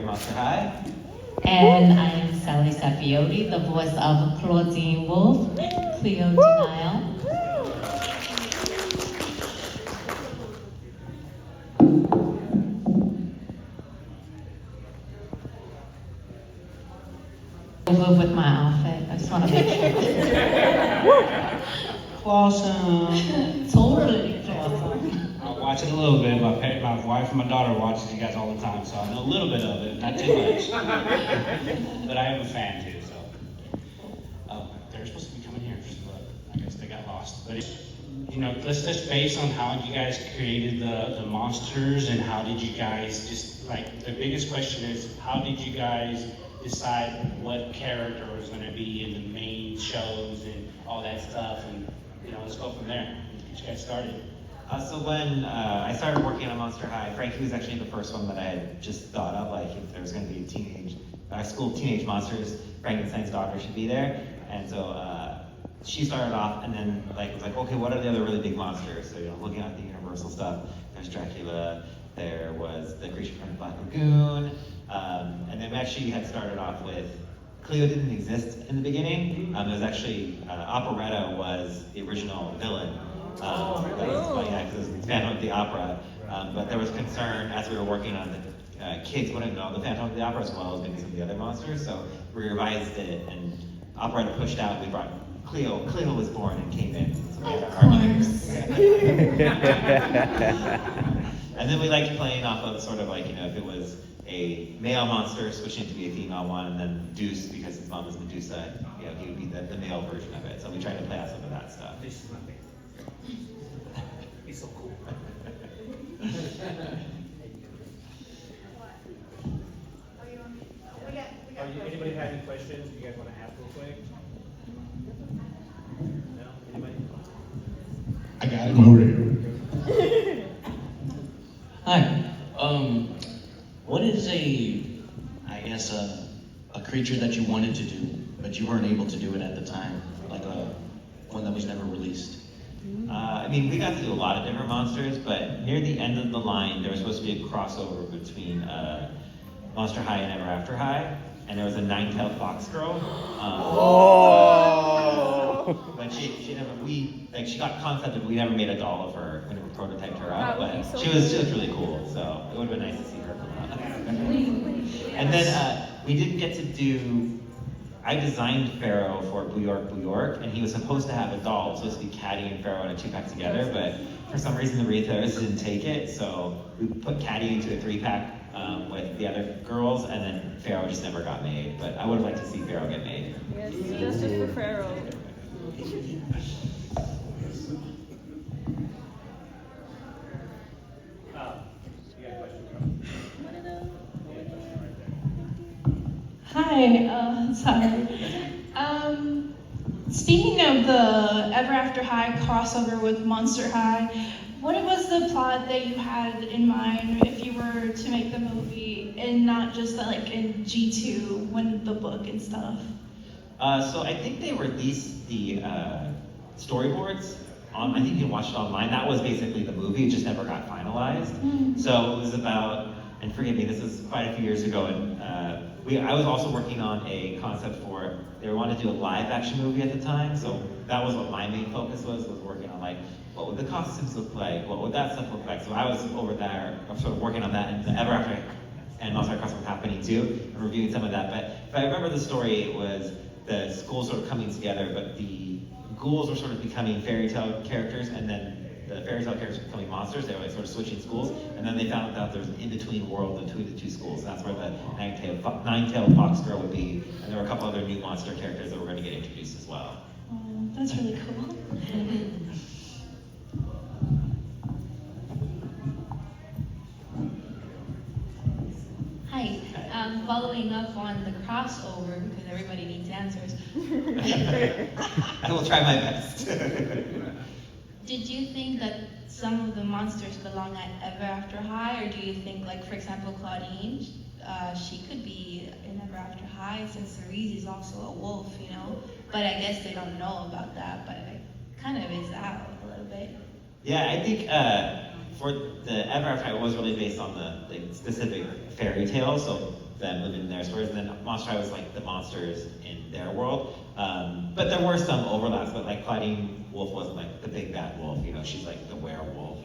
Monster High. And I am Salli Saffioti, the voice of Clawdeen Wolf, Cleo Nile. Over with my outfit. I just want to make sure. Awesome. Totally awesome. I watch it a little bit. My wife and my daughter watches you guys all the time, so I know a little bit of it, not too much. But I am a fan too, so. They're supposed to be coming here, but I guess they got lost. But let's touch base on how you guys created the monsters and how did you guys the biggest question is, how did you guys decide what character was going to be in the main shows and all that stuff, and let's go from there. Get you guys started. So when I started working on Monster High, Frankie was actually the first one that I had just thought of, like if there was going to be school of teenage monsters, Frankenstein's daughter should be there. And so she started off, and then was like, okay, what are the other really big monsters? So looking at the Universal stuff, there's Dracula, there was the creature from the Black Lagoon, and then we actually had started off with Cleo didn't exist in the beginning. It was actually Operetta was the original villain. That was funny, because it was the Phantom of the Opera. But there was concern as we were working on the kids wouldn't know the Phantom of the Opera as well as maybe some of the other monsters. So we revised it, and Operetta pushed out. We brought Cleo. Cleo was born and came in. So we had our And then we liked playing off of sort of if it was a male monster switching to be a female one, and then Deuce, because his mom was Medusa, he would be the male version of it. So we tried to play out some of that stuff. This is my favorite. He's so cool. Anybody have any questions you guys want to ask real quick? No? Anybody? I got it. Hi. What is a creature that you wanted to do, but you weren't able to do it at the time, like one that was never released? We got to do a lot of different monsters, but near the end of the line, there was supposed to be a crossover between Monster High and Ever After High, and there was a nine-tailed fox girl. But she got concepted, but we never made a doll of her when we prototyped her up. But so she was really cool, so it would have been nice to see her come out. And then we didn't get to do. I designed Pharaoh for Boo York, and he was supposed to have a doll. It was supposed to be Caddy and Pharaoh in a 2-pack together, but for some reason the retailers didn't take it, so we put Caddy into a 3-pack with the other girls, and then Pharaoh just never got made. But I would have liked to see Pharaoh get made. Yes, justice for Pharaoh. Hi, sorry. Speaking of the Ever After High crossover with Monster High, what was the plot that you had in mind if you were to make the movie, and not just in G2 when the book and stuff? So I think they released the storyboards on. I think you can watch it online. That was basically the movie. It just never got finalized. So it was about, and forgive me, this is quite a few years ago, and I was also working on a concept for, they wanted to do a live action movie at the time, so that was what my main focus was working on what would the costumes look like, what would that stuff look like. So I was over there, sort of working on that, and the Ever After and Monster High crossover happening too, and reviewing some of that. But if I remember the story, it was the schools sort of coming together, but the ghouls were sort of becoming fairy tale characters, and then the fairy tale characters were becoming monsters. They were sort of switching schools, and then they found out there was an in-between world between the two schools. That's where the nine-tailed fox girl would be, and there were a couple other new monster characters that were going to get introduced as well. Oh, that's really cool. Hi. Following up on the crossover, because everybody needs answers. I will try my best. Did you think that some of the monsters belong at Ever After High, or do you think, for example, Clawdeen, she could be in Ever After High, since Cerise is also a wolf, But I guess they don't know about that, but it kind of is out a little bit. Yeah, I think for the Ever After High, it was really based on the specific fairy tale. So them living in their stories, and then Monster High was like the monsters in their world. But there were some overlaps, but like Clawdeen Wolf wasn't like the big bad wolf, you know, she's like the werewolf.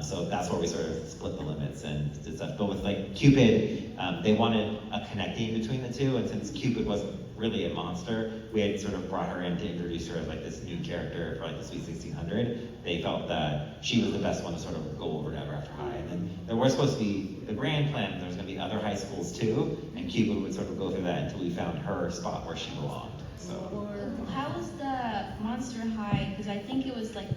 So that's where we sort of split the limits and did stuff. But with like Cupid, they wanted a connecting between the two, and since Cupid wasn't really a monster, we had sort of brought her in to introduce her as like this new character for like the Sweet 1600. They felt that she was the best one to sort of go over to Ever After High. And then there was supposed to be the grand plan, there was gonna be other high schools too, and Cupid would sort of go through that until we found her spot where she belonged, so. How was the Monster High? Because I think it was like,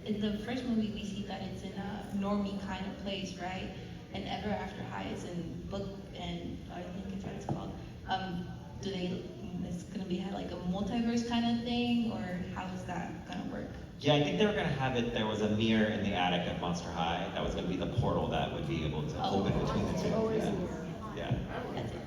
in the first movie we see that it's in a normie kind of place, right? And Ever After High is in book, and I think it's what it's called. Do they, it's gonna be like a multiverse kind of thing, or how is that gonna work? Yeah, I think they were gonna have it, there was a mirror in the attic at Monster High, that was gonna be the portal that would be able to open between the two. Yeah. That's it.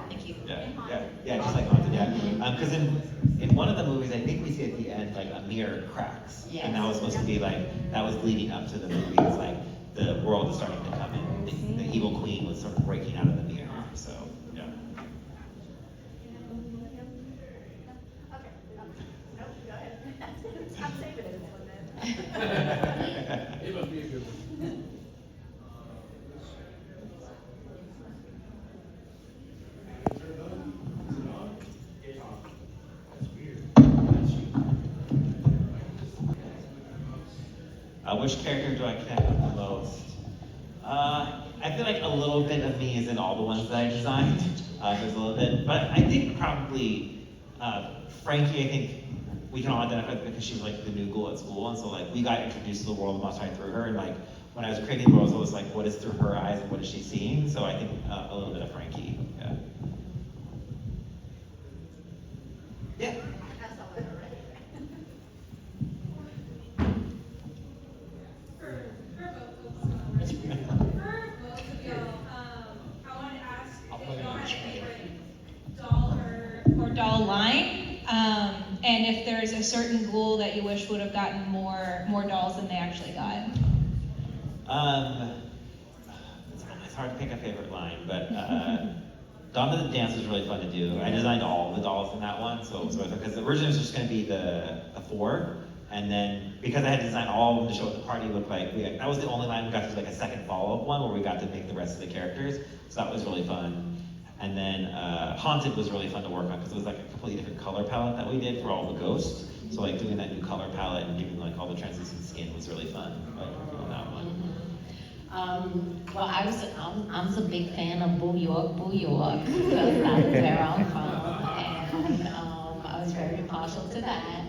Thank you. Yeah, just like Haunted, yeah. Because in one of the movies, I think we see at the end, like a mirror cracks. Yes. And that was supposed to be like, that was leading up to the movie, it's like, the world is starting to come in, the evil queen was sort of breaking out of the mirror, so, yeah. I'm saving it for then. It must be a good one. Which character do I connect with the most? I feel like a little bit of me is in all the ones that I designed. There's a little bit, but I think probably Frankie, I think we can all identify with because she's like the new ghoul at school, and so like we got introduced to the world of Monster High through her, and like when I was creating the world, I was like, what is through her eyes and what is she seeing? So I think a little bit of Frankie, yeah. Yeah. Doll line, and if there's a certain ghoul that you wish would have gotten more dolls than they actually got. It's hard to pick a favorite line, but Dawn of the Dance was really fun to do. I designed all the dolls in that one, so because originally it was just going to be the 4, and then because I had designed all of them to show what the party looked like, that was the only line we got to do like a second follow-up one where we got to make the rest of the characters, so that was really fun. And then Haunted was really fun to work on because it was like a completely different color palette that we did for all the ghosts. So like doing that new color palette and giving like all the translucent skin was really fun. Like on that one. Well, I'm a big fan of Boo York, because that's where I'm from, and I was very partial to that.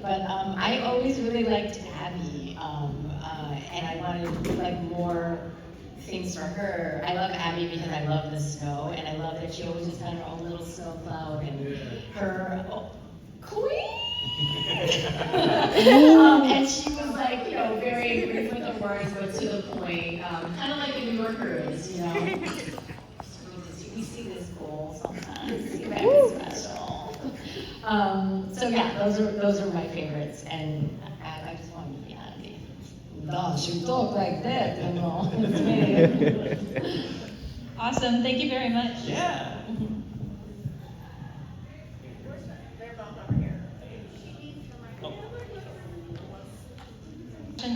But I always really liked Abby, and I wanted like more things for her. I love Abby because I love the snow, and I love that she always just had her own little snow cloud and her queen. And she was like, you know, very brief with her words, but to the point, kind of like a New Yorker is, you know. We see this goal sometimes, very special. So yeah, those are my favorites, and I just wanted to be happy. Gosh, you talk like that, you know. It's me. Awesome, thank you very much. Yeah.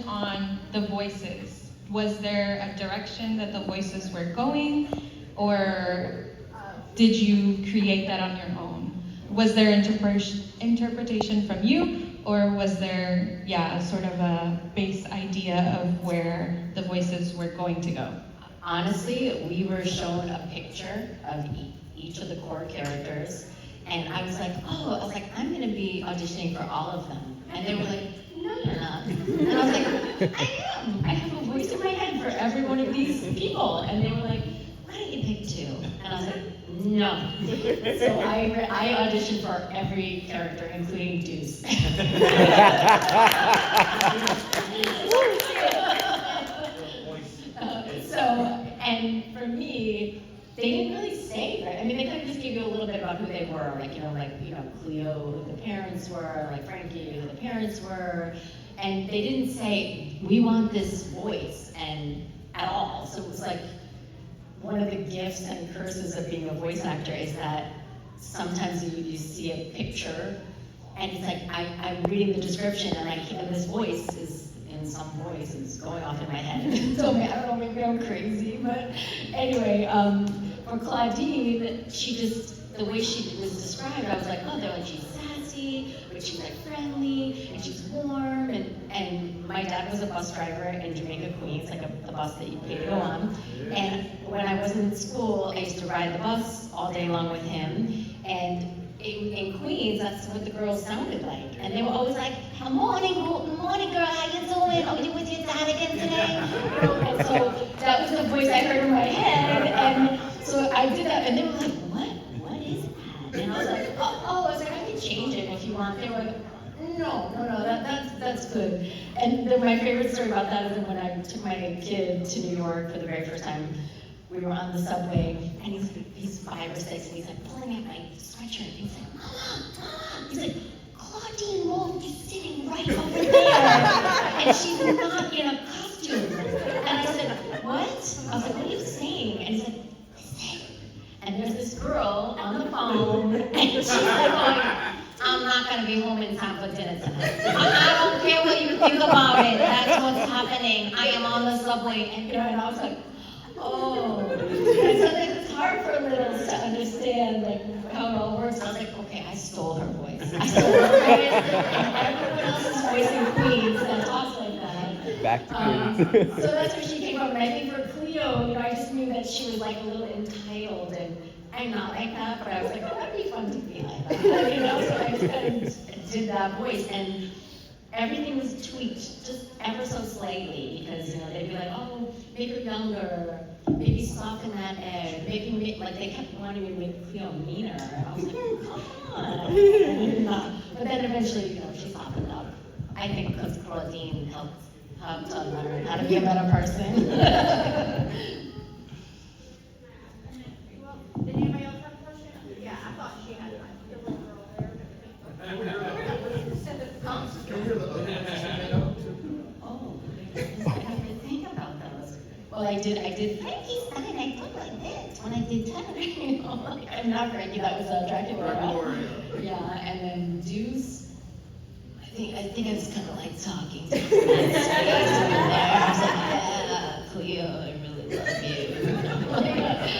On the voices, was there a direction that the voices were going, or did you create that on your own? Was there interpretation from you, or was there, a sort of a base idea of where the voices were going to go? Honestly, we were shown a picture of each of the core characters, and I was like, I'm gonna be auditioning for all of them. And they were like, no, you're not. And I was like, I am. I have a voice in my head for every one of these people. And they were like, why don't you pick 2? And I was like, no. So I auditioned for every character, including Deuce. And for me, they didn't really say that. I mean, they kind of just gave you a little bit about who they were, Cleo, who the parents were, like Frankie, who the parents were, and they didn't say, we want this voice, and at all. So it was like, one of the gifts and curses of being a voice actor is that sometimes you see a picture and it's like I'm reading the description and this voice is in some voice is going off in my head. So I don't know, maybe I'm crazy, but anyway, for Clawdeen, the way she was described, I was like, oh, they're like, she's sassy, but she's like friendly, and she's warm, and my dad was a bus driver in Jamaica, Queens, like the bus that you pay to go on. And when I wasn't in school, I used to ride the bus all day long with him, and in Queens, that's what the girls sounded like. And they were always like, good morning girl, how you doing? Oh, you with your dad again today? And so that was the voice I heard in my head, and so I did that, and they were like, what is that? And I was like, I was like, I can change it if you want. They were like, no, that's good. And then my favorite story about that is when I took my kid to New York for the very first time. We were on the subway, and he's 5 or 6, and he's like pulling at my sweatshirt, and he's like, Mama, he's like, Clawdeen Wolf is sitting right over there, and she's not in a costume. And I said, what? I was like, what are you saying? And he's like, listen. And there's this girl on the phone, and she's like going, I'm not going to be home in time for dinner tonight. I don't care what you think about it. That's what's happening. I am on the subway, and and I was like, oh. And so it's hard for littles to understand like how it all works. I was like, okay, I stole her voice. I stole her voice, and everyone else's voice in Queens that talks like that. Back to Queens. So that's where she came from. And I think for Cleo, I just knew that she was like a little entitled, and I'm not like that, but I was like, oh, that'd be fun to be like that. So I just kind of did that voice, and everything was tweaked just ever so slightly, because they'd be like, oh, make her younger, maybe soften that edge, maybe like they kept wanting me to make Cleo meaner. I was like, oh, come on. But then eventually, she softened up. I think because Clawdeen helped to learn how to be a better person. Did anybody else have a question? Yeah, I thought she had one. The little girl there. Can we hear the Oh, I have to think about those. Well, I did Frankie said it, I thought like this when I did 10. I'm not Frankie, that was Dracula. Yeah, and then Deuce. I think I was kind of like talking to him. I was like, yeah, Cleo, I really love you.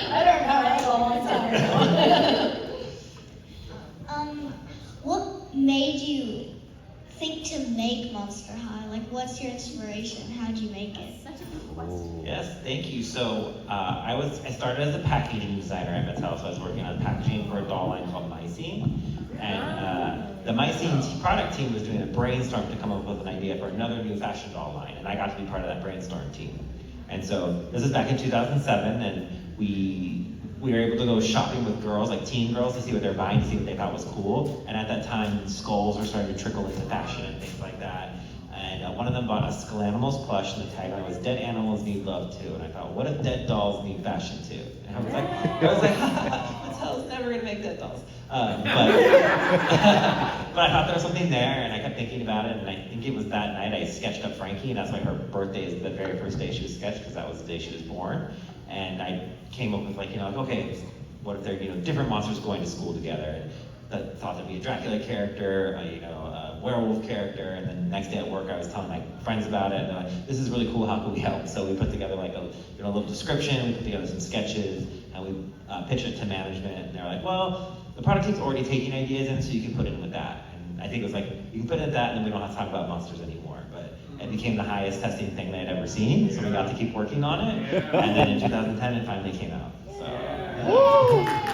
I don't know, that was a long time ago. What made you think to make Monster High? Like, what's your inspiration? How'd you make it? Yes, thank you. So I started as a packaging designer at Mattel, so I was working on packaging for a doll line called Mycene. And the Mycene product team was doing a brainstorm to come up with an idea for another new fashion doll line, and I got to be part of that brainstorm team. And so this is back in 2007, and we were able to go shopping with girls, like teen girls, to see what they're buying, to see what they thought was cool. And at that time, skulls were starting to trickle into fashion and things like that. And one of them bought a Skull-Animals plush, and the tagline was, "Dead animals need love too." And I thought, what if dead dolls need fashion too? And I was like, Mattel's never gonna make dead dolls. But I thought there was something there, and I kept thinking about it, and I think it was that night I sketched up Frankie, and that's why her birthday is the very first day she was sketched, because that was the day she was born. And I came up with okay, what if they're different monsters going to school together? And I thought there'd be a Dracula character, a werewolf character, and then the next day at work I was telling my friends about it, and they're like, this is really cool, how can we help? So we put together like a little description, we put together some sketches, and we pitched it to management, and they're like, well, the product team's already taking ideas in, so you can put it in with that. And I think it was like, you can put it in that, and then we don't have to talk about monsters anymore. But it became the highest testing thing that I'd ever seen, so we got to keep working on it. And then in 2010, it finally came out. So, yeah.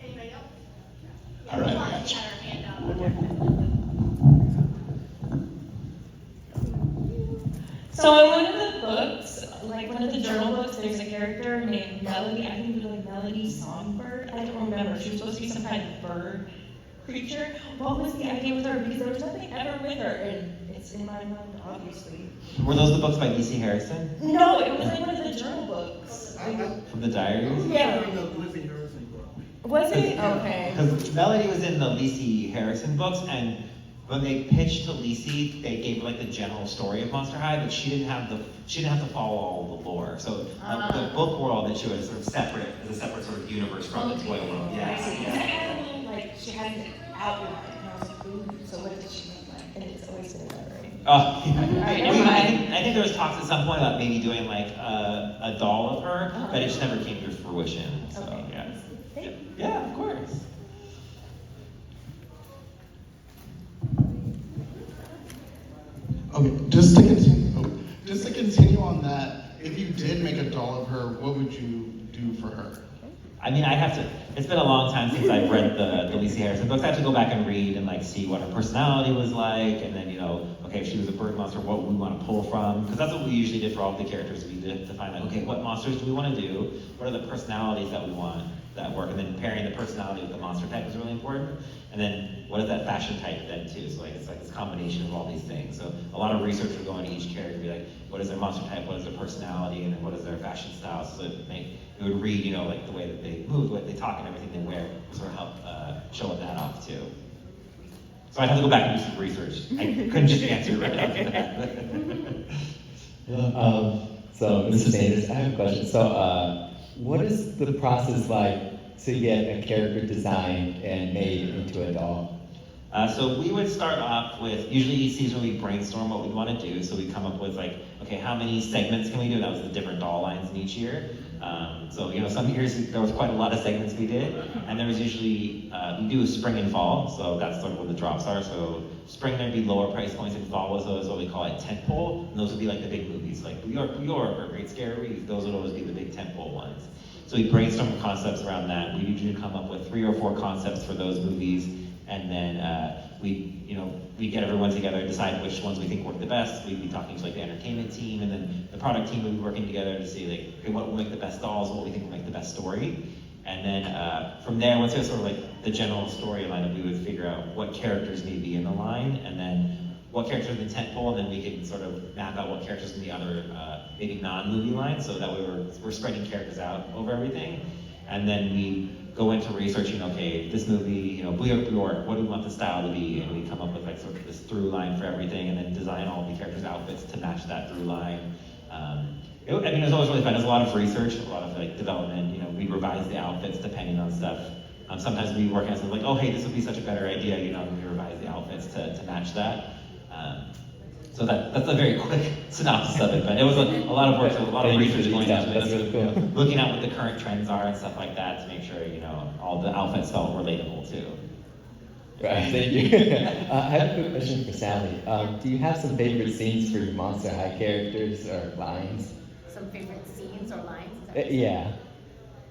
Anybody else? All right. Lonnie had her hand up. So in one of the books, like one of the journal books, there's a character named Melody. I think it was like Melody Songbird. I don't remember. She was supposed to be some kind of bird creature. What was the idea with her? Because there was nothing ever with her, and it's in my mind, obviously. Were those the books by D.C. Harrison? No, it was like one of the journal books. From the diaries? Yeah. Was it? Okay. Because Melody was in the Lacey Harrison books, and when they pitched to Lisi, they gave like the general story of Monster High, but she didn't have to follow all the lore. So the book world that she was sort of separate, is a separate sort of universe from the toy world. Yeah. Like she had an outline, and I was like, ooh, so what did she make like? And it's always been elaborate. Oh, yeah. Alright, never mind. I think there was talks at some point about maybe doing like a doll of her, but it just never came to fruition. So Okay. yeah. Yeah, of course. Okay, just to continue on that, if you did make a doll of her, what would you do for her? I mean, it's been a long time since I've read the Lisi Harrison books. I have to go back and read and like see what her personality was like, and then, okay, if she was a bird monster, what would we want to pull from? Because that's what we usually did for all of the characters. We did to find like, okay, what monsters do we want to do? What are the personalities that we want that work? And then pairing the personality with the monster type is really important. And then what is that fashion type then too? So like it's like this combination of all these things. So a lot of research would go into each character and be like, what is their monster type? What is their personality? And then what is their fashion style? So it would read, like the way that they move, the way they talk, and everything they wear would sort of help show that off too. So I'd have to go back and do some research. I couldn't just answer right after that. So, Mr. Sanders, I have a question. So, what is the process like to get a character designed and made into a doll? So we would start off with, usually each season we brainstorm what we want to do. So we come up with like, okay, how many segments can we do? That was the different doll lines in each year. So some years there was quite a lot of segments we did. And there was usually, we do spring and fall. So that's sort of what the drops are. So spring there'd be lower price points, and fall was always what we call it tentpole. And those would be like the big movies, like New York, or Great Scary Reef. Those would always be the big tentpole ones. So we brainstorm concepts around that. We usually come up with 3 or 4 concepts for those movies, and then we get everyone together, decide which ones we think work the best. We'd be talking to like the entertainment team, and then the product team would be working together to see like, okay, what will make the best dolls, what we think will make the best story. And then from there, once we have sort of like the general storyline, we would figure out what characters need to be in the line, and then what characters in the tentpole, and then we can sort of map out what characters in the other maybe non-movie lines, so that we're spreading characters out over everything. And then we go into researching, okay, this movie, New York, what do we want the style to be? And we come up with like sort of this through line for everything, and then design all the characters' outfits to match that through line. It was always really fun. There's a lot of research, a lot of like development. We revise the outfits depending on stuff. Sometimes we work on something like, oh, hey, this would be such a better idea, and we revise the outfits to match that. So that's a very quick synopsis of it, but it was a lot of work, so a lot of research going into it. That's really cool. Looking at what the current trends are and stuff like that to make sure, all the outfits felt relatable too. Right, thank you. I have a quick question for Salli. Do you have some favorite scenes for your Monster High characters or lines? Some favorite scenes or lines? Yeah.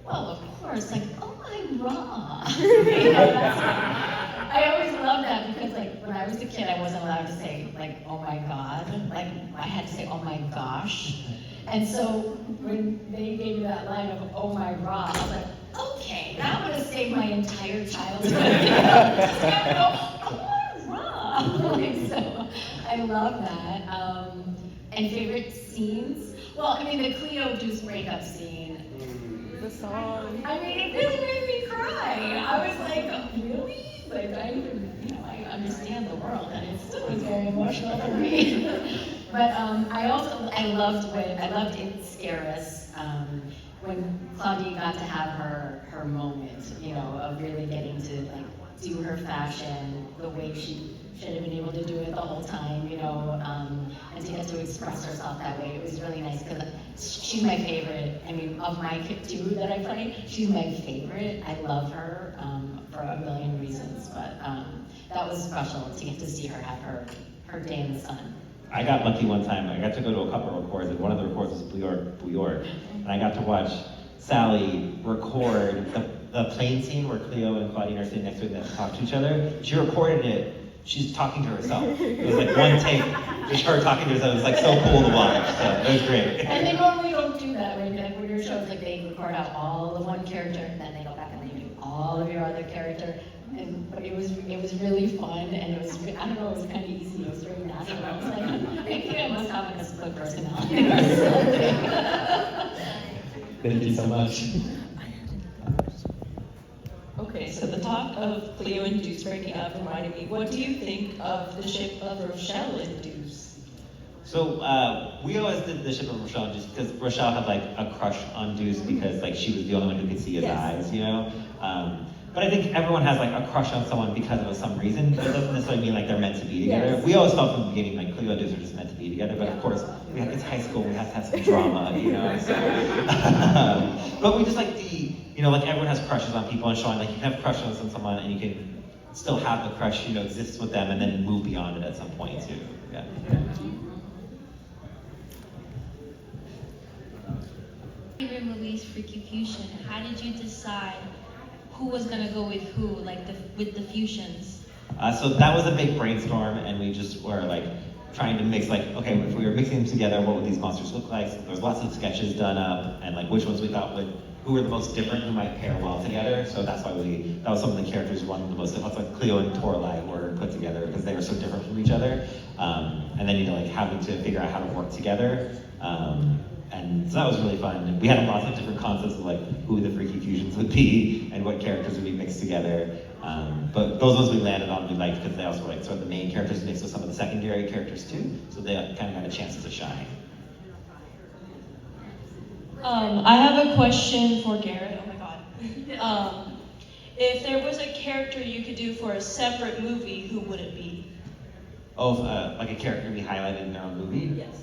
Well, of course, like, oh my raw. I always loved that because, like, when I was a kid, I wasn't allowed to say, like, oh my god. Like, I had to say, oh my gosh. And so when they gave me that line of, oh my raw, I was like, okay, now I'm going to save my entire childhood. Just gotta go, oh my raw. So I love that. And favorite scenes? Well, I mean, the Cleo Deuce breakup scene. The song. I mean, it really made me cry. I was like, really? Like, I understand the world, and it still was very emotional for me. But I loved in Scarus, when Clawdeen got to have her moment, of really getting to like do her fashion the way she should have been able to do it the whole time, and to get to express herself that way. It was really nice because she's my favorite. I mean, of my 2 that I play, she's my favorite. I love her for a million reasons, but that was special to get to see her have her day in the sun. I got lucky one time. I got to go to a couple of records, and one of the records was New York, and I got to watch Salli record the plane scene where Cleo and Clawdeen are sitting next to her and they talk to each other. She recorded it. She's talking to herself. It was like one take, just her talking to herself. It was like so cool to watch. So it was great. And they normally don't do that when your shows, like they record out all of one character, and then they go back and they do all of your other character. But it was really fun, and it was, I don't know, it was kind of easy. It was very natural. I was like, maybe I must have like a split personality or something. Thank you so much. Okay, so the talk of of Cleo and Deuce breaking up reminded me, what do you think of the ship of Rochelle and Deuce? So we always did the ship of Rochelle just because Rochelle had like a crush on Deuce because like she was the only one who could see his eyes, you know. But I think everyone has like a crush on someone because of some reason. But it doesn't necessarily mean like they're meant to be together. Yes. We always felt from the beginning like Cleo and Deuce are just meant to be together. But of course, it's high school. We have to have some drama, you know. So, but we just like like everyone has crushes on people and showing like you can have crushes on someone and you can still have the crush, exist with them and then move beyond it at some point too. Yeah. Favorite movies for Fusion. How did you decide who was gonna go with who, like with the fusions? So that was a big brainstorm, and we just were like trying to mix okay, if we were mixing them together, what would these monsters look like? So there's lots of sketches done up, and like which ones we thought who were the most different, who might pair well together. So that's why that was some of the characters we wanted the most. That's like Cleo and Torlai were put together because they were so different from each other, and then like having to figure out how to work together. And so that was really fun. We had lots of different concepts of like who the freaky fusions would be and what characters would be mixed together. But those ones we landed on we liked because they also were like sort of the main characters mixed with some of the secondary characters too. So they kind of got a chance to shine. I have a question for Garrett. Oh my god. If there was a character you could do for a separate movie, who would it be? Oh, like a character we highlighted in their own movie? Yes.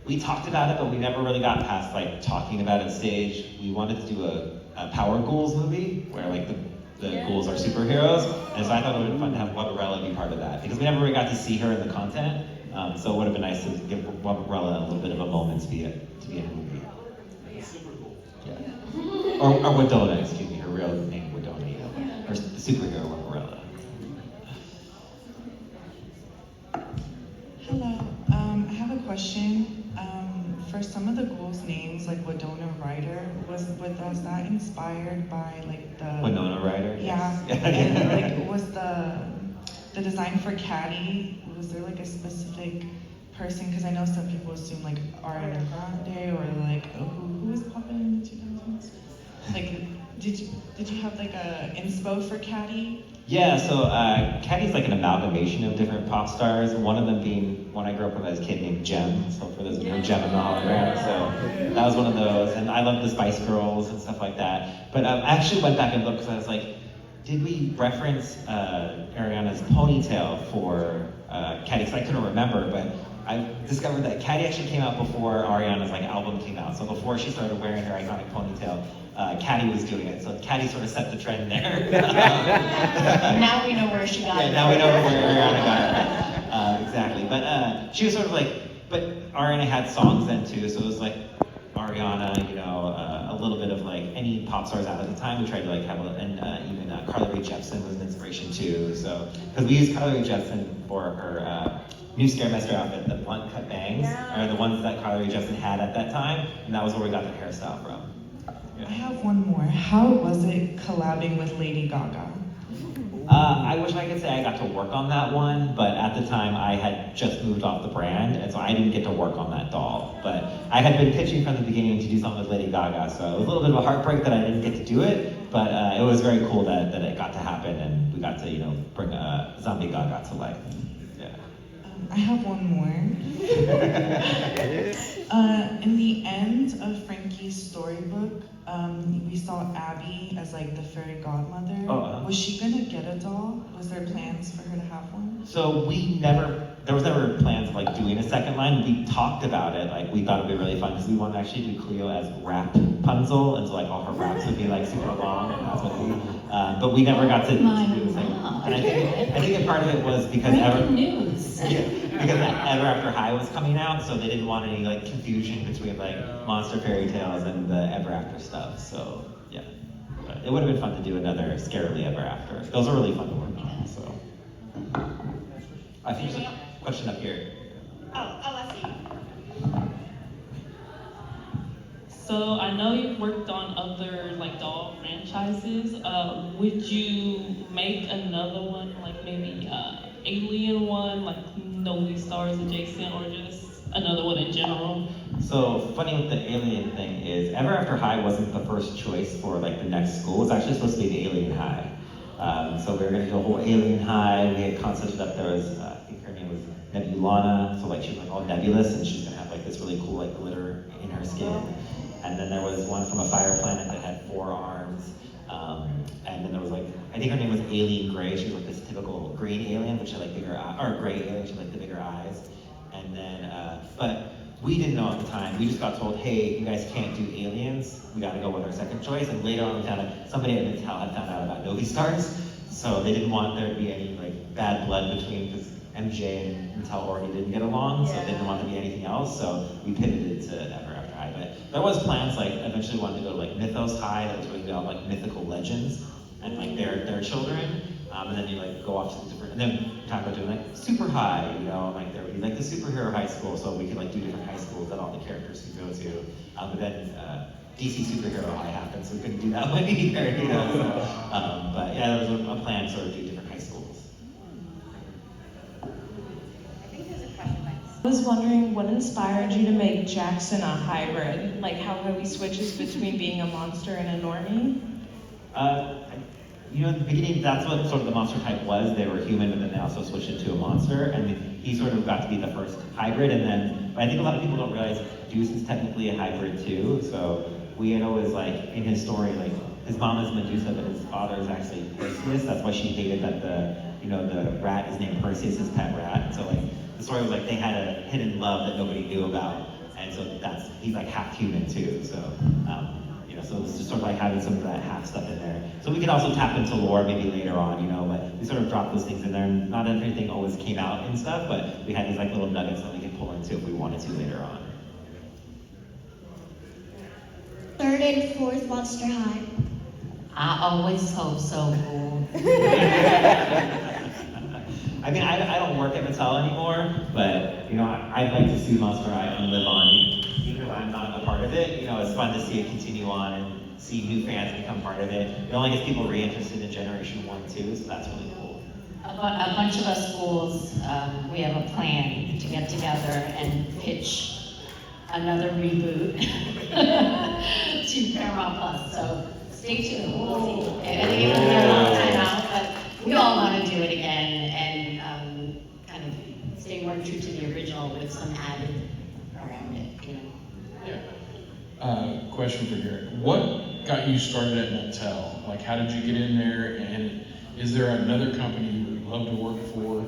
We talked about it, but we never really got past like talking about it stage. We wanted to do a Power Ghouls movie where like the ghouls are superheroes, and so I thought it would be fun to have Wabarella be part of that because we never really got to see her in the content. So it would have been nice to give Wabarella a little bit of a moment to be in a movie. Yeah. Or Wedona, excuse me, her real name Wedona, her superhero Wabarella. Hello, I have a question. For some of the ghouls' names, like Winona Ryder, was that inspired by like the Winona Ryder? Yeah. And like was the design for Caddy, was there like a specific person? Because I know some people assume like Ariana Grande or like who was popping in the 2000s? Like did you have like a inspo for Caddy? Yeah, so Caddy's like an amalgamation of different pop stars, one of them being one I grew up with as a kid named Jem, so for those of you know Jem and the Hologram, so that was one of those, and I love the Spice Girls and stuff like that. But I actually went back and looked because I was like, did we reference Ariana's ponytail for Caddy? Because I couldn't remember, but I discovered that Caddy actually came out before Ariana's like album came out, so before she started wearing her iconic ponytail, Caddy was doing it, so Caddy sort of set the trend there. Now we know where she got it. Now we know where Ariana got it. Exactly, but she was sort of like, but Ariana had songs then too, so it was like Ariana, a little bit of like any pop stars out at the time. We tried to like have, and even Carly Rae Jepsen was an inspiration too. So because we used Carly Rae Jepsen for her new Scaremaster outfit, the blunt cut bangs, are the ones that Carly Rae Jepsen had at that time, and that was where we got the hairstyle from. I have one more. How was it collabing with Lady Gaga? I wish I could say I got to work on that one, but at the time I had just moved off the brand, and so I didn't get to work on that doll. But I had been pitching from the beginning to do something with Lady Gaga, so it was a little bit of a heartbreak that I didn't get to do it, but it was very cool that it got to happen, and we got to, bring Zombie Gaga to life. Yeah. I have one more. In the end of Frankie's storybook, we saw Abby as like the fairy godmother. Was she gonna get a doll? Was there plans for her to have one? So there was never plans of like doing a second line. We talked about it, like we thought it'd be really fun because we wanted to actually do Cleo as Rapunzel, and so like all her raps would be like super long, and that's what but we never got to do the second line. And I think a part of it was because because Ever After High was coming out, so they didn't want any like confusion between like monster fairy tales and the Ever After stuff. So yeah, but it would have been fun to do another Scarily Ever After. Those are really fun to work on. So I think there's a question up here. I see. So I know you've worked on other like doll franchises. Would you make another one, like maybe Alien one, like no Stars adjacent, or just another one in general? So funny with the alien thing is, Ever After High wasn't the first choice for like the next school. It was actually supposed to be the Alien High. So we were gonna do a whole Alien High. We had concepts that there was, I think her name was Nebulana. So like she was like all nebulous, and she's gonna have like this really cool like glitter in her skin. And then there was one from a fire planet that had 4 arms. And then there was like, I think her name was Alien Gray. She was like this typical green alien, which had like bigger eyes, or gray alien, she had like the bigger eyes. And then, but we didn't know at the time. We just got told, hey, you guys can't do aliens. We got to go with our second choice. And later on, we found out somebody at Intel had found out about Novi Stars, so they didn't want there to be any like bad blood between, because MJ and Intel already didn't get along, so they didn't want to be anything else. So we pivoted to Ever After High. But there was plans like eventually we wanted to go to like Mythos High, that was really about like mythical legends and like their children. And then you like go off to the different, and then talk about doing like super high, you know, like there would be like the superhero high school, so we could like do different high schools that all the characters could go to. But then DC superhero high happened, so we couldn't do that one either, you know. So, but yeah, there was a plan to sort of do different high schools. I was wondering what inspired you to make Jackson a hybrid? Like how he switches between being a monster and a normie? You know, at the beginning, that's what sort of the monster type was. They were human, but then they also switched into a monster, and he sort of got to be the first hybrid. And then, but I think a lot of people don't realize Deuce is technically a hybrid too. So we had always like in his story, like his mom is Medusa, but his father is actually Perseus. That's why she hated that the rat is named Perseus, his pet rat. So like the story was like they had a hidden love that nobody knew about, and so he's like half human too. So. You know, so it's just sort of like having some of that half stuff in there. So we could also tap into lore maybe later on, you know, but we sort of dropped those things in there. And not everything always came out and stuff, but we had these like little nuggets that we could pull into if we wanted to later on. 3rd and 4th Monster High. I always hope so, boo. I mean, I don't work at Mattel anymore, but, you know, I'd like to see Monster High and live on. Even if I'm not a part of it, you know, it's fun to see it continue on and see new fans become part of it. It only gets people reinterested in Generation 1 too, so that's really cool. A bunch of us schools, we have a plan to get together and pitch another reboot to Paramount Plus. So stay tuned. We'll see. It'll be a long time out, but we all want to do it again and kind of stay more true to the original with some added around it, you know. Yeah. Question for Garrett. What got you started at Mattel? Like, how did you get in there? And is there another company you would love to work for?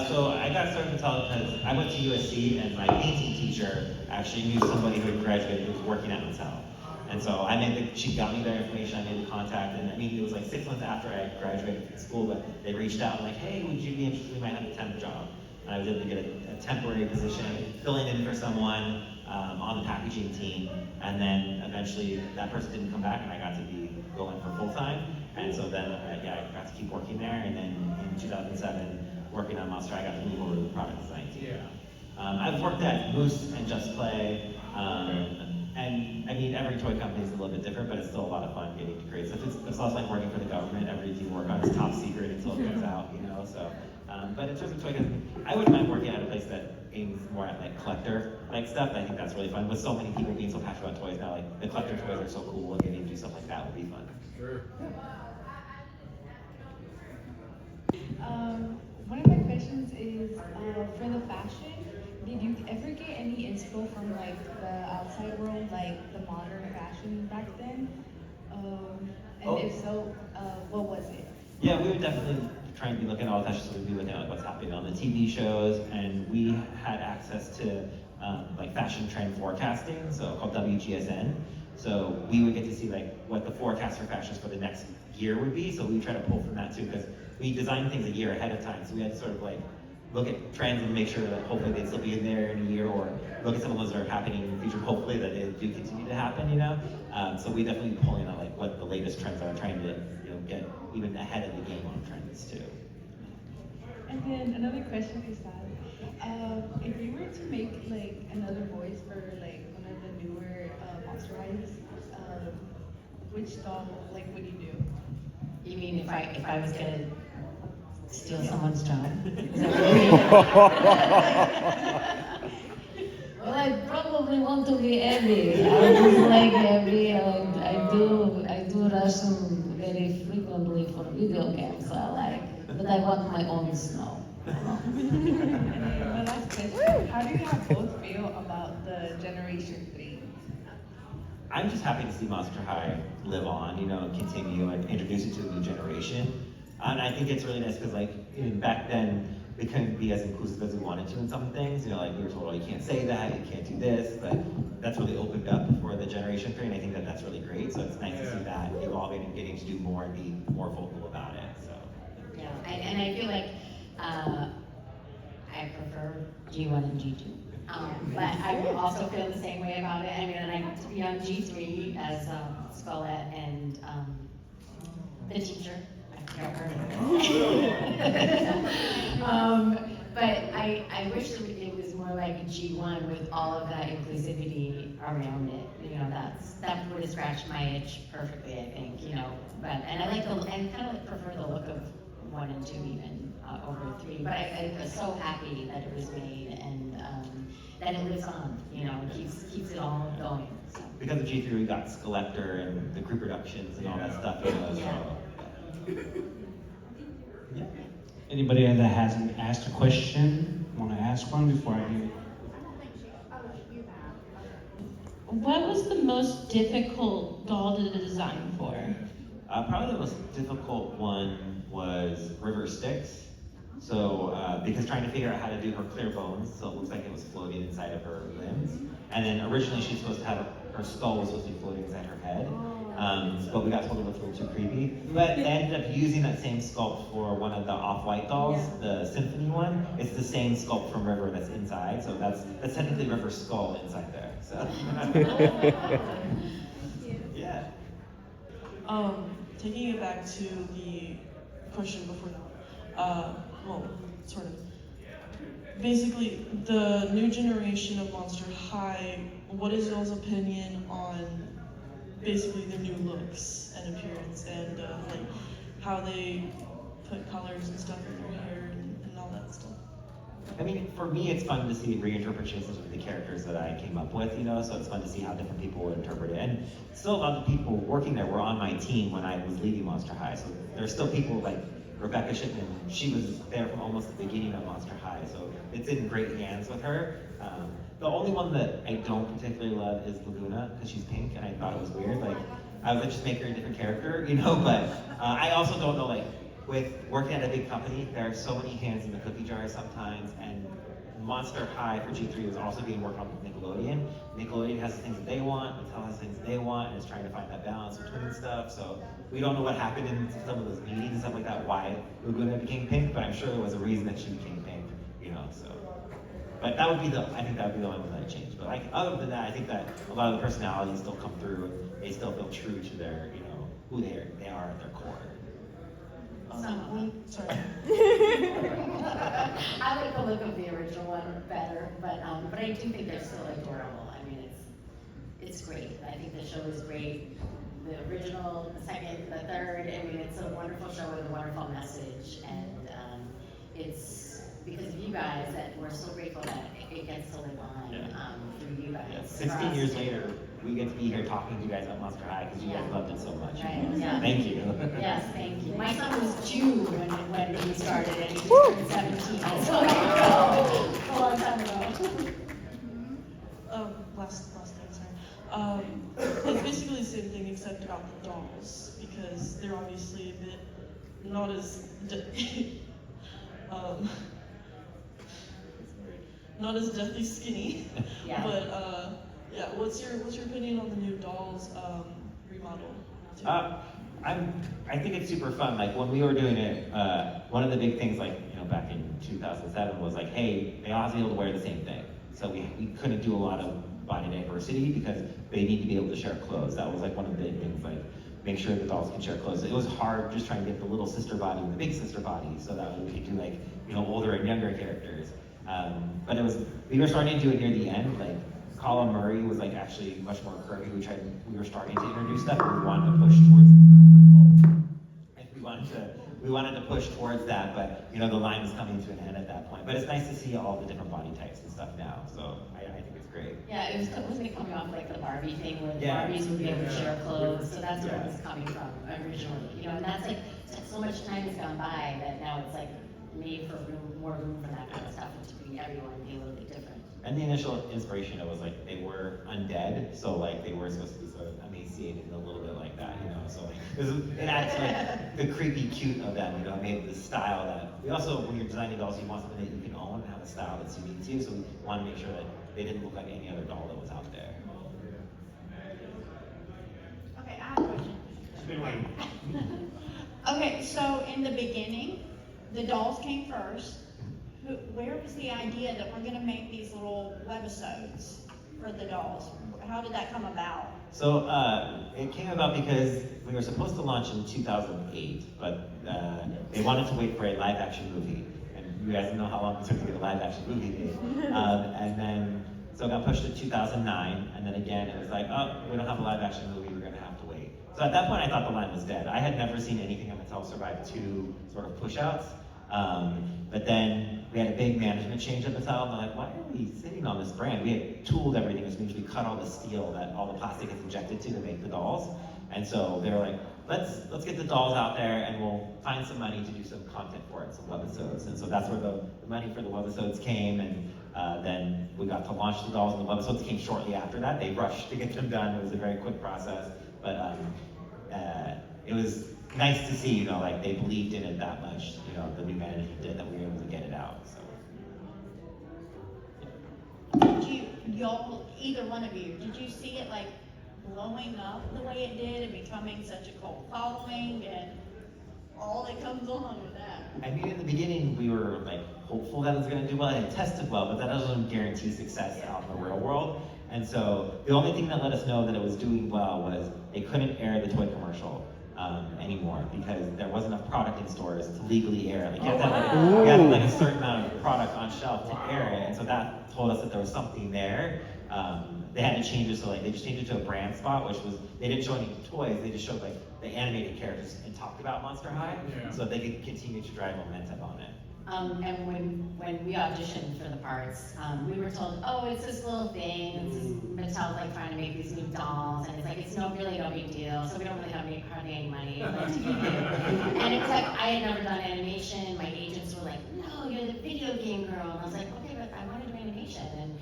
So I got started at Mattel because I went to USC and my painting teacher actually knew somebody who had graduated who was working at Mattel. And so she got me their information, I made the contact, and I mean, it was like 6 months after I graduated from school, but they reached out like, hey, would you be interested, we might have a temp job. And I was able to get a temporary position, filling in for someone on the packaging team, and then eventually that person didn't come back and I got to be going for full time. And so then, I got to keep working there, and then in 2007, working on Monster, I got to move over to the product design team. I've worked at Moose and Just Play, and I mean, every toy company is a little bit different, but it's still a lot of fun getting to create stuff. It's also like working for the government. Everything you work on is top secret until it comes out, you know, so. But in terms of toy company, I wouldn't mind working at a place that aims more at like collector-like stuff. I think that's really fun. With so many people being so passionate about toys now, like the collector toys are so cool, and getting to do stuff like that would be fun. Sure. One of my questions is, for the fashion, did you ever get any inspo from like the outside world, like the modern fashion back then? And if so, what was it? Yeah, we would definitely try and be looking at all the fashion, so we'd be looking at like, what's happening on the TV shows, and we had access to like fashion trend forecasting, so called WGSN. So we would get to see like what the forecast for fashions for the next year would be. So we try to pull from that too, because we design things a year ahead of time. So we had to sort of like look at trends and make sure that hopefully they'd still be in there in a year, or look at some of those that are happening in the future, hopefully that they do continue to happen, you know? So we definitely pulling out like what the latest trends are, trying to get even ahead of the game on trends too. And then another question is that, if you were to make like another voice for like one of the newer Monster Highs, which doll like would you do? You mean if I was gonna steal someone's job? Is that what you mean? Well, I probably want to be Abby. I just like Abby. I do Russian very frequently for video games. But I want my own snow. The last question, how do you guys both feel about the Generation 3? I'm just happy to see Monster High live on, and continue, like, introduce it to a new generation. And I think it's really nice because, like, back then, we couldn't be as inclusive as we wanted to in some things. Like, we were told, oh, you can't say that, you can't do this, but that's really opened up for the Generation 3, and I think that that's really great. So it's nice to see that evolving and getting to do more and be more vocal about it, so. Yeah, and I feel like I prefer G1 and G2. But I also feel the same way about it. I mean, and I got to be on G3 as Scarlett and the teacher. I forgot her name. But I wish it was more like G1 with all of that inclusivity around it. That would have scratched my itch perfectly, I think. But and I kind of prefer the look of 1 and 2 even over 3. But I was so happy that it was made and that it lives on. Keeps it all going. So. Because of G3, we got Skeletor and the group productions and all that stuff. Yeah. Anybody that hasn't asked a question, want to ask one before I do? What was the most difficult doll to design for? Probably the most difficult one was River Styx. So, because trying to figure out how to do her clear bones, so it looks like it was floating inside of her limbs. And then originally she's supposed to have, her skull was supposed to be floating inside her head. But we got told it looked a little too creepy. But they ended up using that same sculpt for one of the Off-White dolls, the Symphony one. It's the same sculpt from River that's inside, so that's technically River's skull inside there. So. Yeah. Taking it back to the question before that, sort of. Basically, the new generation of Monster High, what is y'all's opinion on basically the new looks and appearance and like how they put colors and stuff in their hair and all that stuff? I mean, for me, it's fun to see reinterpretations of the characters that I came up with, so it's fun to see how different people would interpret it. And still a lot of the people working there were on my team when I was leading Monster High, so there's still people like Rebecca Shipman, she was there from almost the beginning of Monster High, so it's in great hands with her. The only one that I don't particularly love is Laguna, because she's pink, and I thought it was weird. Like, I would just make her a different character, but I also don't know, like, with working at a big company, there are so many hands in the cookie jar sometimes, and Monster High for G3 was also being worked on with Nickelodeon. Nickelodeon has the things that they want, Mattel has the things that they want, and it's trying to find that balance between stuff, so we don't know what happened in some of those meetings and stuff like that, why Laguna became pink, but I'm sure there was a reason that she became pink, so. But I think that would be the only one that I changed. But like, other than that, I think that a lot of the personalities still come through, and they still feel true to their, who they are at their core. Sorry. I like the look of the original one better, but I do think they're still adorable. I mean, it's great. I think the show is great. The original, the second, the third. I mean, it's a wonderful show with a wonderful message, and it's because of you guys that we're so grateful that it gets to live on through you guys. Yeah, 16 years later, we get to be here talking to you guys at Monster High because you guys loved it so much. Right. Yeah. Thank you. Yes, thank you. My son was 2 when he started, and he just turned 17. So a long time ago. Last thing, sorry. It's basically the same thing except about the dolls, because they're obviously a bit not as not as deathly skinny. Yeah. But yeah, what's your opinion on the new dolls remodel? I think it's super fun. Like when we were doing it, one of the big things, like back in 2007, was like, hey, they all have to be able to wear the same thing. So we couldn't do a lot of body diversity because they need to be able to share clothes. That was like one of the big things, like make sure the dolls can share clothes. It was hard just trying to get the little sister body and the big sister body so that we could do like older and younger characters. But we were starting to do it near the end. Like Colin Murray was like actually much more curvy. We were starting to introduce stuff, and we wanted to push towards. We wanted to push towards that, but the line was coming to an end at that point. But it's nice to see all the different body types and stuff now. So I think it's great. wasn't it coming off like the Barbie thing where the Yeah. Barbies would be able to share clothes, so that's where it was coming from originally, you know, and that's like, so much time has gone by that now it's like made for more room for that kind of stuff and to be everyone be a little bit different. And the initial inspiration, it was like they were undead, so like they were supposed to be sort of emaciated and a little bit like that, you know. So like it adds like the creepy cute of them, you know. It made the style that we also, when you're designing dolls, you want something that you can own and have a style that's unique to you. So we want to make sure that they didn't look like any other doll that was out there. Okay, I have a question. Okay, so in the beginning, the dolls came first. Where was the idea that we're gonna make these little webisodes for the dolls? How did that come about? So it came about because we were supposed to launch in 2008, but they wanted to wait for a live action movie. And you guys know how long it took to get a live action movie made. And then, so it got pushed to 2009, and then again, it was like, oh, we don't have a live action movie, we're gonna have to wait. So at that point, I thought the line was dead. I had never seen anything on Mattel survive 2 sort of push-outs. But then we had a big management change at Mattel, and they're like, why are we sitting on this brand? We had tooled everything, which means we cut all the steel that all the plastic is injected to make the dolls. And so they were like, let's get the dolls out there and we'll find some money to do some content for it, some webisodes. And so that's where the money for the webisodes came, and then we got to launch the dolls, and the webisodes came shortly after that. They rushed to get them done. It was a very quick process, but it was nice to see, you know, like they believed in it that much, you know, the new management did, that we were able to get it out, so. Did y'all, either one of you, did you see it like blowing up the way it did and becoming such a cult following and all that comes along with that? I mean, in the beginning, we were like hopeful that it was going to do well, and it tested well, but that doesn't guarantee success out in the real world. And so the only thing that let us know that it was doing well was they couldn't air the toy commercial anymore because there wasn't enough product in stores to legally air it. Like you have to have like a certain amount of product on shelf to air it, and so that told us that there was something there. They had to change it, so like they just changed it to a brand spot, which was, they didn't show any toys, they just showed like the animated characters and talked about Monster High, so they could continue to drive momentum on it. And when we auditioned for the parts, we were told, oh, it's this little thing, it's just Mattel's like trying to make these new dolls, and it's like, it's really no big deal, so we don't really have hardly any money like, to give you. And it's like, I had never done animation, my agents were like, no, you're the video game girl, and I was like, okay, but I want to do animation. And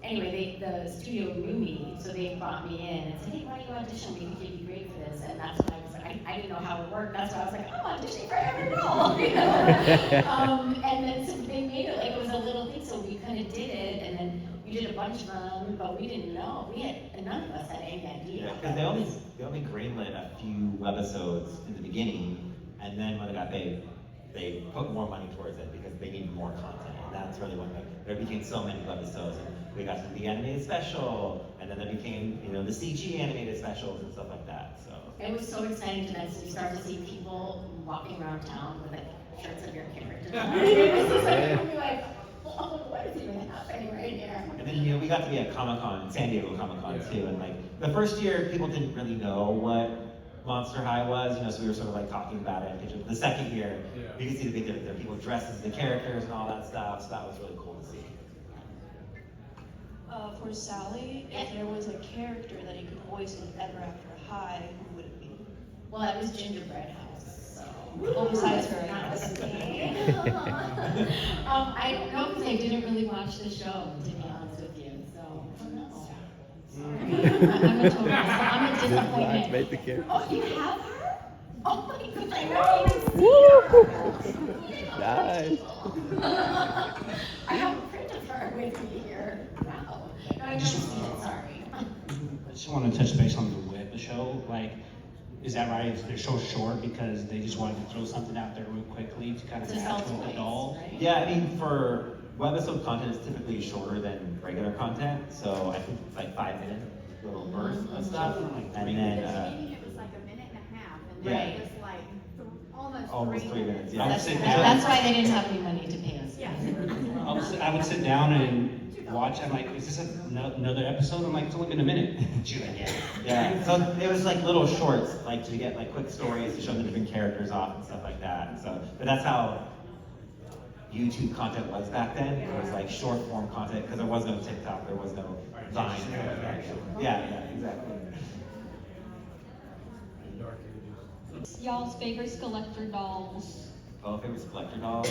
anyway, the studio knew me, so they brought me in and said, hey, why don't you audition? We think you'd be great for this. And that's when I was like, I didn't know how it worked. That's why I was like, I'm auditioning for every role, you know? And then so they made it like it was a little thing, so we kind of did it, and then we did a bunch of them, but we didn't know. None of us had any idea. Because they only greenlit a few webisodes in the beginning, and then when it got big, they put more money towards it because they needed more content. And that's really when there became so many webisodes. And we got to the animated special, and then there became, you know, the CG animated specials and stuff like that. So it was so exciting to then you start to see people walking around town with like shirts of your characters. It was just like, oh, what is even happening right here? And then, you know, we got to be at Comic-Con, San Diego Comic-Con too, and like the first year people didn't really know what Monster High was, you know, so we were sort of like talking about it. The second year, you could see the big difference. There were people dressed as the characters and all that stuff, so that was really cool to see. For Salli, if there was a character that you could voice in Ever After High, who would it be? Well, that was Gingerbread House, so. Well, besides her. That was me. I don't know, because I didn't really watch the show, to be honest with you, so I don't know. Sorry. I'm a disappointment. Made the character. Oh, you have her? Oh my goodness, I never even seen her. Nice. I have a print of her with me here. Wow. No, I never seen it, sorry. I just want to touch base on the show. Like, is that right? They're so short because they just wanted to throw something out there real quickly to kind of match with the doll? Right? Yeah, I mean, for webisode content, it's typically shorter than regular content, so I think it's like 5-minute little bursts of stuff. And then, it was like a minute and a half, and yeah. then it was like almost 3 minutes. Yeah. That's why they didn't have any money to pay us. Yeah. I would sit down and watch. I'm like, is this another episode? I'm like, it's only been a minute. She's like, yeah. Yeah, so it was like little shorts, like to get like quick stories to show the different characters off and stuff like that. So, but that's how YouTube content was back then. It was like short form content, because there was no TikTok, there was no Vine. Yeah, exactly. Y'all's favorite collector dolls? Oh, favorite collector doll?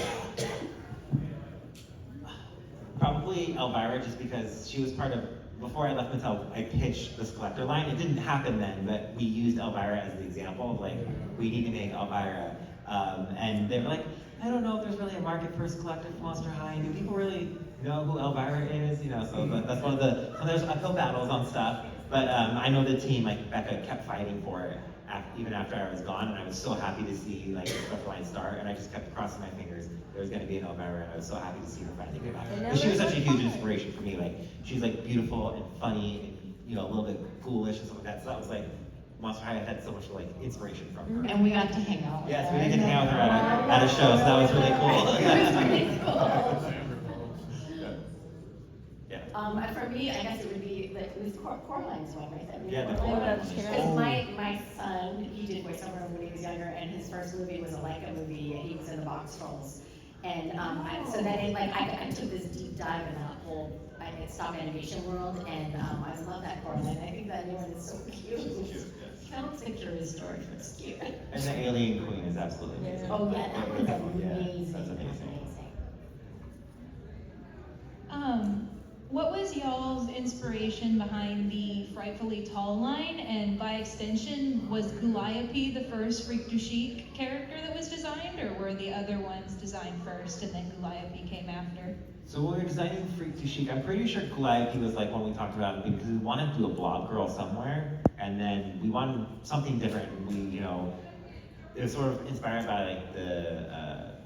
Probably Elvira, just because she was part of, before I left Mattel, I pitched this collector line. It didn't happen then, but we used Elvira as the example of like, we need to make Elvira. And they were like, I don't know if there's really a market for a collector for Monster High. Do people really know who Elvira is? You know, so that's one of the, so there's uphill battles on stuff. But I know the team, like Becca, kept fighting for it even after I was gone, and I was so happy to see like the collector line start, and I just kept crossing my fingers there was going to be an Elvira, and I was so happy to see her finally come out. And she was such a huge inspiration for me. Like, she's like beautiful and funny, and you know, a little bit foolish and stuff like that. So that was like, Monster High had so much like inspiration from her. And we got to hang out with Yes, her. we did get to hang out with her at a show, so that was really cool. It was really cool. Yeah. For me, I guess it would be, it was Coraline's one, right? That Yeah, the Coraline. Coraline one. Because my son, he did voiceover when he was younger, and his first movie was a Leica movie, and he was in the box trolls. And so then I took this deep dive in that whole stop animation world, and I love that Coraline. I think that new one is so cute. It kind of looks like Curious George, but it's cute. And the Alien Queen is absolutely amazing. Oh yeah, that was amazing. Yeah, that's amazing. What was y'all's inspiration behind the Frightfully Tall line, and by extension, was Calliope the first Freak du Chic character that was designed, or were the other ones designed first and then Calliope came after? So when we were designing Freak du Chic, I'm pretty sure Calliope was like one we talked about because we wanted to do a blob girl somewhere, and then we wanted something different. We, you know, it was sort of inspired by like the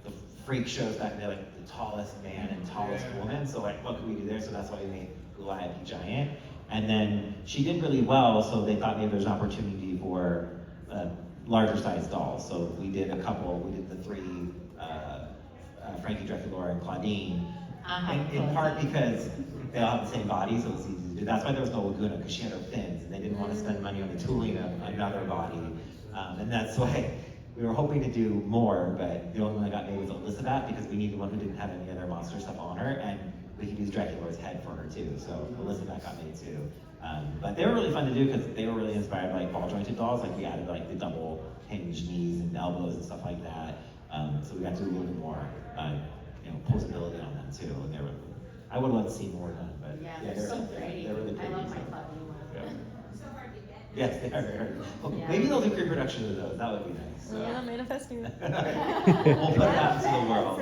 freak shows back then, like the tallest man and tallest woman. So like, what could we do there? So that's why we made Calliope giant. And then she did really well, so they thought maybe there's an opportunity for larger sized dolls. So we did a couple. We did the three Frankie, Dracula, and Clawdeen. In part because they all have the same body, so it's easy to do. That's why there was no Laguna, because she had her fins, and they didn't want to spend money on the tooling of another body. And that's why we were hoping to do more, but the only one that got made was Elizabeth, because we needed one who didn't have any other monster stuff on her, and we could use Dracula's head for her too, so Elizabeth got made too. But they were really fun to do because they were really inspired by like ball jointed dolls, like we added like the double hinged knees and elbows and stuff like that. So we got to do a little bit more posability on them too, and they were, I would love to see more done, but yeah, they're so pretty. They're really pretty. I love my Clawdeen one. Yeah. Yes, they are very hard. Well, maybe they'll do pre-production of those. That would be nice. Yeah, manifesting. We'll put it out to the world.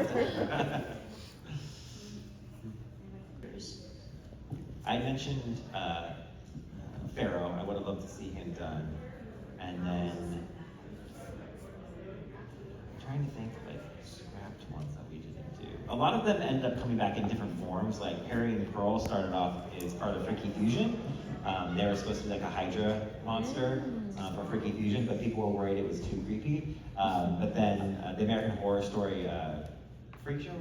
I mentioned Pharaoh. I would have loved to see him done, and then I'm trying to think of like scrapped ones that we didn't do. A lot of them end up coming back in different forms. Like Harry and Pearl started off as part of Freaky Fusion. They were supposed to be like a Hydra monster for Freaky Fusion, but people were worried it was too creepy. But then the American Horror Story Freak Show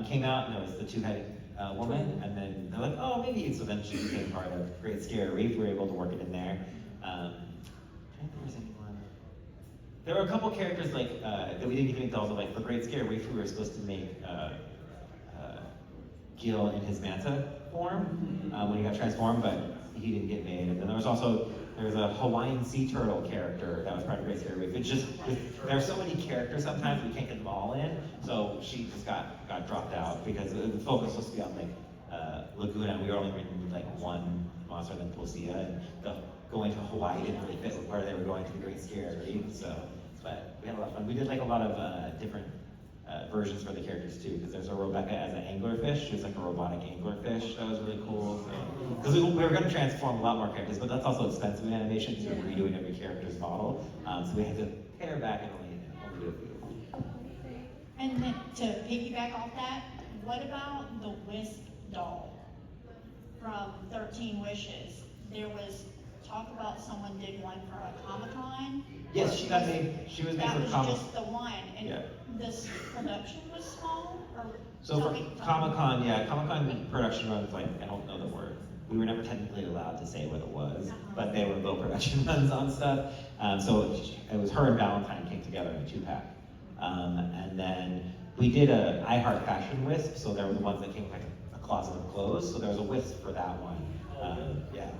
came out, and it was the two-headed woman, and then they're like, oh, maybe. So then she became part of Great Scary Reef. We were able to work it in there. I don't think there was anyone. There were a couple characters like that we didn't even make dolls of. Like for Great Scary Reef, we were supposed to make Gil in his Manta form when he got transformed, but he didn't get made. And then there was a Hawaiian sea turtle character that was part of Great Scary Reef. It's just, there are so many characters sometimes we can't get them all in, so she just got dropped out because the focus was supposed to be on like Laguna. We were only written like one monster, then Posia, and going to Hawaii didn't really fit with where they were going to the Great Scary Reef. So, but we had a lot of fun. We did like a lot of different versions for the characters too, because there's a Rebecca as an anglerfish. She was like a robotic anglerfish. That was really cool. Because we were going to transform a lot more characters, but that's also expensive in animation, so we're redoing every character's model. So we had to pare back and only do a few. And then to piggyback off that, what about the Wisp doll from 13 Wishes? There was talk about someone did one for a Comic-Con. Yes, she was made for Comic-Con. That was just the one, and this production was small, or? So for Comic-Con, Comic-Con production runs, like, I don't know the word. We were never technically allowed to say what it was, but they were low production runs on stuff. So it was her and Valentine came together in a 2-pack. And then we did a I Heart Fashion wisp, so there were the ones that came with like a closet of clothes, so there was a wisp for that one. Yeah.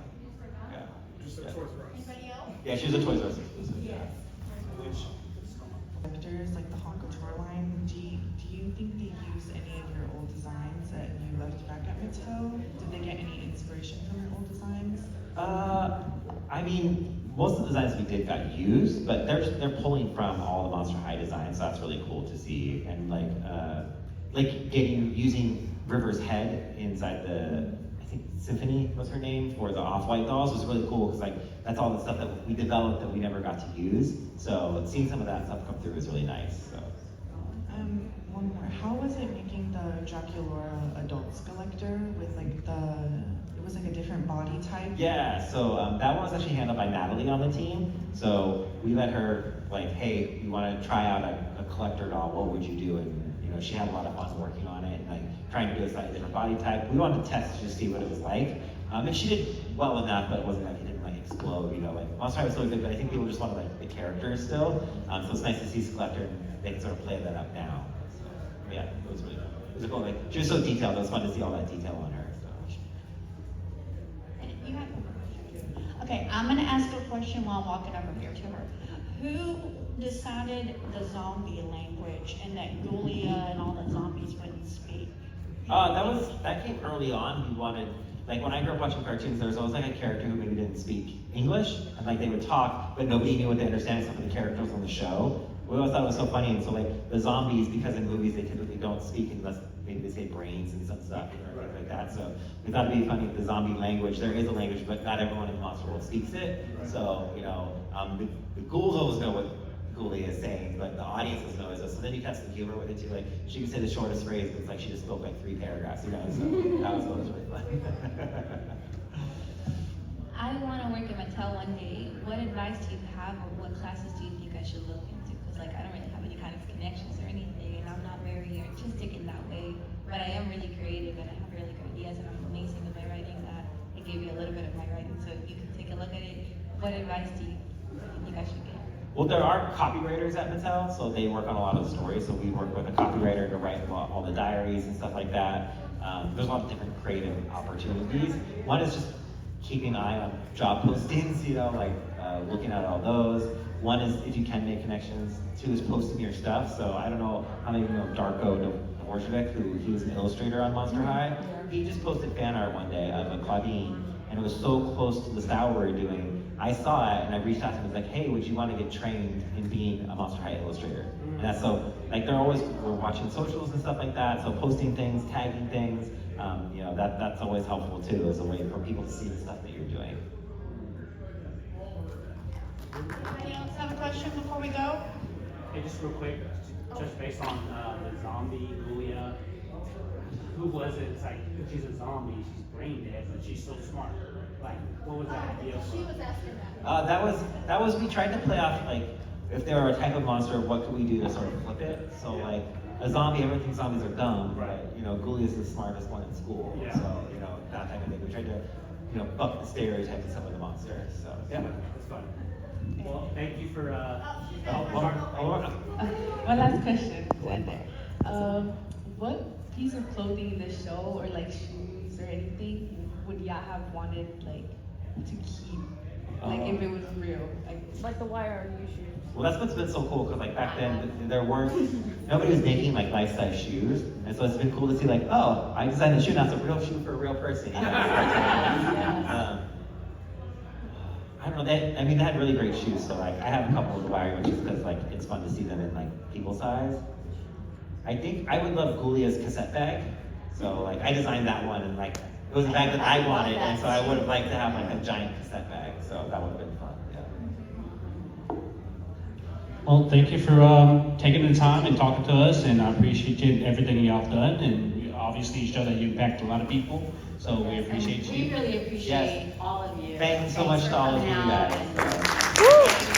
Anybody else? Yeah, she was a Toys R Us exclusive, yeah. Characters like the Honka tour line, do you think they use any of your old designs that you left back at Mattel? Did they get any inspiration from your old designs? I mean, most of the designs we did got used, but they're pulling from all the Monster High designs, so that's really cool to see. And like using River's head inside the, I think Symphony was her name, for the Off-White dolls was really cool, because like that's all the stuff that we developed that we never got to use. So seeing some of that stuff come through was really nice. So. One more. How was it making the Draculaura Adults Collector with like it was like a different body type? Yeah, so that one was actually handled by Natalie on the team. So we let her, like, hey, you want to try out a collector doll, what would you do? And you know, she had a lot of fun working on it and like trying to do a slightly different body type. We wanted to test to just see what it was like. And she did well enough, but it wasn't like it didn't like explode, you know, like Monster High was really good, but I think people just wanted like the characters still. So it's nice to see Collector and they can sort of play that up now. So yeah, it was really fun. It was cool, like she was so detailed, it was fun to see all that detail on her. You have Okay, I'm gonna ask a question while I'm walking over here to her. Who decided the zombie language and that Ghoulia and all the zombies wouldn't speak? That came early on. We wanted, like when I grew up watching cartoons, there was always like a character who maybe didn't speak English, and like they would talk, but nobody knew what the understanding of the characters on the show. We always thought it was so funny, and so like the zombies, because in movies they typically don't speak unless maybe they say brains and some stuff or things like that. So we thought it'd be funny, the zombie language. There is a language, but not everyone in the monster world speaks it. So you know, the ghouls always know what Ghoulia is saying, but the audience doesn't know it. So then you have some humor with it too. Like she could say the shortest phrase, but it's like she just spoke like 3 paragraphs. You know, so that was always really fun. I want to work at Mattel one day. What advice do you have, or what classes do you think I should look into? Because like I don't really have any kind of connections or anything, and I'm not very artistic in that way. But I am really creative, and I have really good ideas, and I'm amazing with my writing. That I gave you a little bit of my writing, so if you can take a look at it, what advice do you think I should get? Well, there are copywriters at Mattel, so they work on a lot of the stories. So we work with a copywriter to write all the diaries and stuff like that. There's a lot of different creative opportunities. One is just keeping an eye on job postings, you know, like looking at all those. One is if you can make connections. 2 is posting your stuff. So I don't know how many of you know Darko Dvorak, he was an illustrator on Monster High. He just posted fan art one day of a Clawdeen, and it was so close to the style we were doing. I saw it and I reached out to him and was like, hey, would you want to get trained in being a Monster High illustrator? And that's so, like we're watching socials and stuff like that, so posting things, tagging things, you know, that's always helpful too, as a way for people to see the stuff that you're doing. Anybody else have a question before we go? Hey, just real quick, just based on the zombie Ghoulia, who was it? It's like, she's a zombie, she's brain dead, but she's so smart. Like, what was that idea for? She was asking that. That was, we tried to play off, like, if they were a type of monster, what could we do to sort of flip it? So, like, a zombie, everyone thinks zombies are dumb, right? You know, Ghoulia is the smartest one in school. Yeah. So, you know, that type of thing. We tried to, you know, buck the stereotypes of some of the monsters. So, yeah. That's fun. Well, thank you for, One last question. What piece of clothing in the show, or like shoes or anything, would y'all have wanted like to keep? Like if it was real, like the YRU shoes. Well, that's what's been so cool, because like back then there weren't, nobody was making like life-size shoes, and so it's been cool to see like, oh, I designed the shoe, now it's a real shoe for a real person. You know? I don't know, they had really great shoes, so like I have a couple of the YRU just because like it's fun to see them in like people size. I think I would love Ghoulia's cassette bag, so like I designed that one, and like it was a bag that I wanted, and so I would have liked to have like a giant cassette bag, so that would have been fun. Well, thank you for taking the time and talking to us, and I appreciate everything y'all have done, and you obviously show that you impact a lot of people, so we appreciate you. We really appreciate all of you. Thank you so much to all of you guys. Woo!